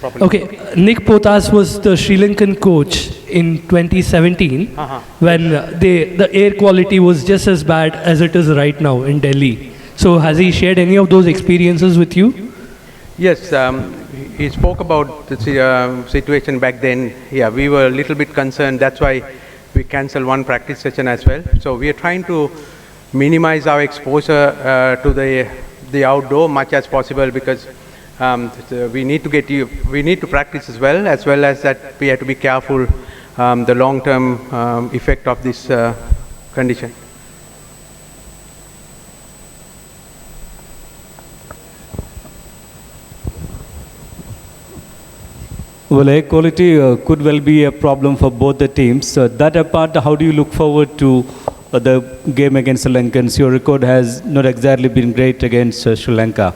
Okay, Nick Potas was the Sri Lankan coach in 2017 when the air quality was just as bad as it is right now in Delhi. So has he shared any of those experiences with you? Yes, he spoke about the situation back then. Yeah, we were a little bit concerned. That's why we cancelled one practice session as well. So we are trying to minimize our exposure to the outdoor much as possible, because we need to practice as well as that we have to be careful the long-term effect of this condition. Well, air quality could well be a problem for both the teams. That apart, how do you look forward to the game against the Lankans? Your record has not exactly been great against Sri Lanka.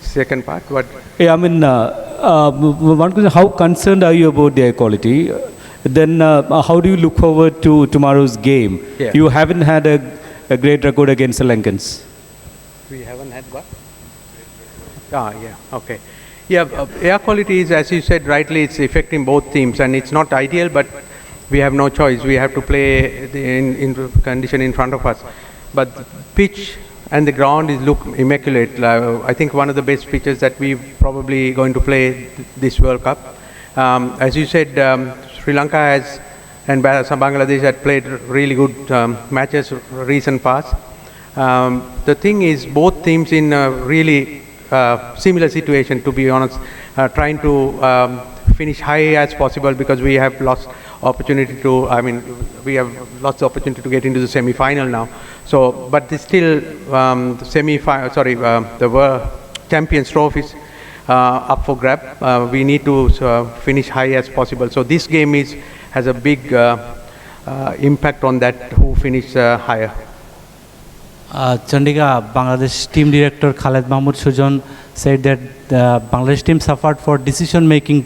Second part, what? Yeah, I mean, one question, how concerned are you about the air quality? Then how do you look forward to tomorrow's game? Yeah. You haven't had a great record against the Lankans. We haven't had what? Yeah, okay. Yeah, air quality is, as you said rightly, it's affecting both teams, and it's not ideal, but we have no choice. We have to play in condition in front of us. But the pitch and the ground look immaculate. I think one of the best pitches that we're probably going to play this World Cup. As you said, Sri Lanka has and Bangladesh had played really good matches recent past. The thing is, both teams in a really similar situation, to be honest, trying to finish high as possible, because we have lost opportunity to, we have lost the opportunity to get into the semi-final now. So, but it's still the World Champions trophies up for grab. We need to finish high as possible. So this game has a big impact on that, who finish higher. Chandigarh, Bangladesh team director Khaled Mahmood Sujan said that the Bangladesh team suffered for decision-making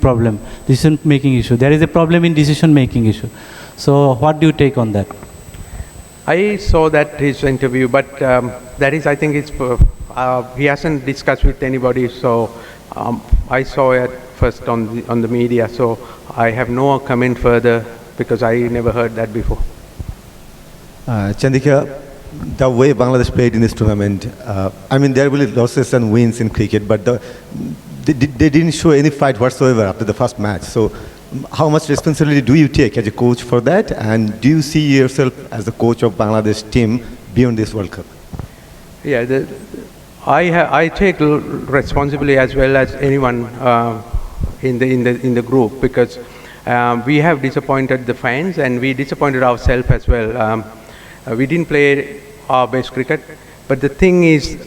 issue. There is a problem in decision-making issue. So what do you take on that? I saw his interview, but that is, I think it's, he hasn't discussed with anybody. So I saw it first on the media. So I have no comment further, because I never heard that before. Chandika, the way Bangladesh played in this tournament, there will be losses and wins in cricket, but they didn't show any fight whatsoever after the first match. So how much responsibility do you take as a coach for that? And do you see yourself as the coach of Bangladesh team beyond this World Cup? Yeah, I take responsibility as well as anyone in the group, because we have disappointed the fans and we disappointed ourselves as well. We didn't play our best cricket, but the thing is,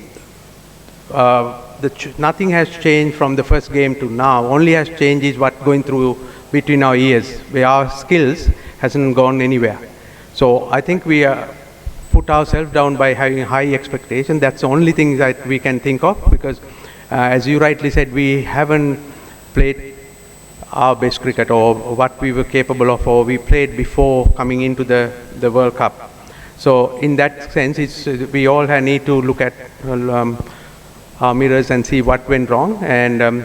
nothing has changed from the first game to now. Only has changed is what going through between our ears, where our skills hasn't gone anywhere. So I think we put ourselves down by having high expectation. That's the only thing that we can think of, because as you rightly said, we haven't played our best cricket, or what we were capable of, or we played before coming into the World Cup. So in that sense, we all need to look at our mirrors and see what went wrong. And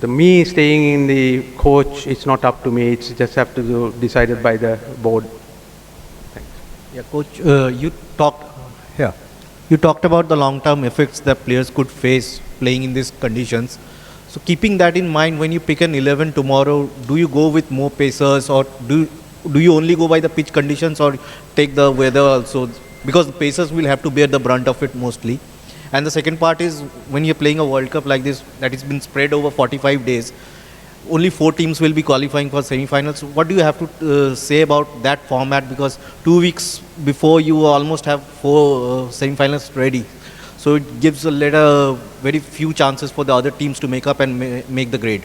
me staying in the coach, it's not up to me. It's just have to be decided by the board. Thanks. Yeah, coach, you talked about the long-term effects that players could face playing in these conditions. So keeping that in mind, when you pick an 11 tomorrow, do you go with more pacers, or do you only go by the pitch conditions, or take the weather also? Because the pacers will have to bear the brunt of it mostly. And the second part is, when you're playing a World Cup like this, that has been spread over 45 days, only 4 teams will be qualifying for semi-finals. So what do you have to say about that format? Because 2 weeks before, you almost have 4 semi-finals ready. So it gives very few chances for the other teams to make up and make the grade.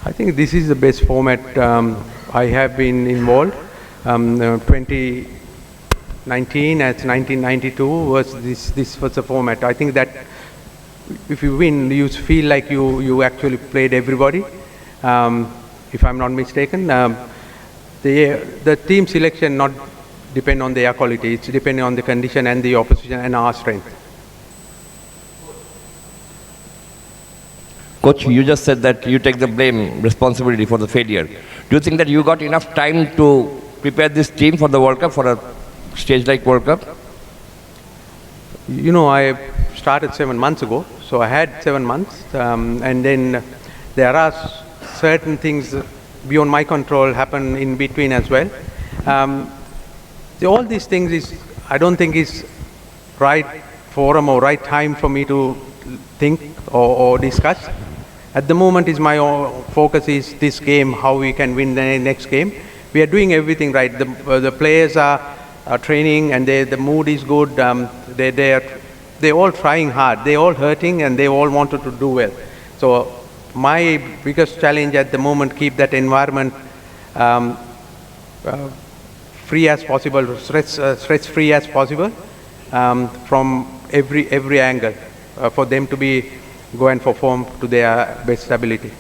I think this is the best format. I have been involved. 2019 as 1992 was this was the format. I think that if you win, you feel like you actually played everybody. If I'm not mistaken, the team selection not depend on the air quality. It's depending on the condition and the opposition and our strength. Coach, you just said that you take the blame, responsibility for the failure. Do you think that you got enough time to prepare this team for the World Cup, for a stage like World Cup? You know, I started 7 months ago, so I had 7 months, and then there are certain things beyond my control happen in between as well. All these things I don't think is right forum or right time for me to think or discuss. At the moment, my focus is this game, how we can win the next game. We are doing everything right. The players are training, and the mood is good. They're all trying hard. They're all hurting, and they all wanted to do well. So my biggest challenge at the moment, keep that environment free as possible, stress free as possible, from every angle, for them to go and perform to their best ability.